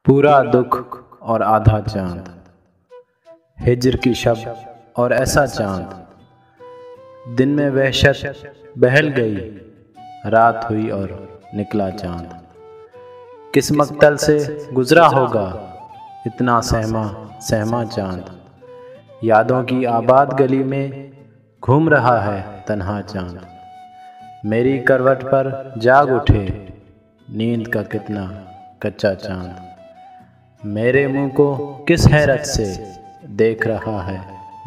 पूरा दुख और आधा चांद, हिज्र की शब और ऐसा चांद। दिन में वहशत बहल गई, रात हुई और निकला चांद। किस मक्तल से गुजरा होगा इतना सहमा सहमा चांद। यादों की आबाद गली में घूम रहा है तन्हा चांद। मेरी करवट पर जाग उठे नींद का कितना कच्चा चांद। मेरे मुंह को किस हैरत से देख रहा है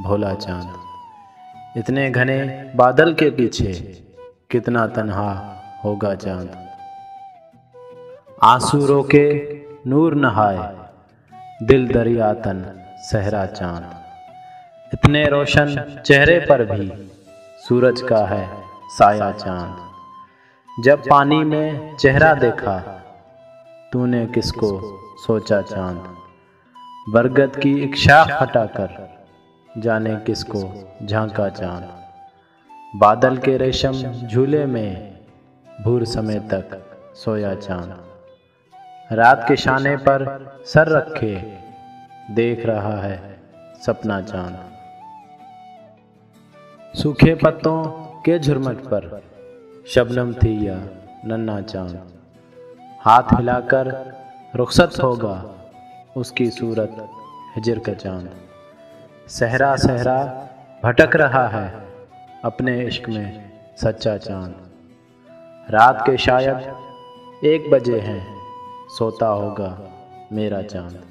भोला चांद। इतने घने बादल के पीछे कितना तन्हा होगा चांद। आंसू रोके नूर नहाए दिल दरिया तन सहरा चांद। इतने रोशन चेहरे पर भी सूरज का है साया चांद। जब पानी में चेहरा देखा तूने किसको सोचा चांद। बरगद की एक शाख हटाकर जाने किसको झांका चांद। बादल के रेशम झूले में भूर समय तक सोया चांद। रात के शाने पर सर रखे देख रहा है सपना चांद। सूखे पत्तों के झुरमट पर शबनम थी या नन्हा चांद। हाथ हिलाकर रुखसत होगा उसकी सूरत हिजर का चांद। सहरा सहरा भटक रहा है अपने इश्क में सच्चा चांद। रात के शायद 1 बजे हैं सोता होगा मेरा चांद।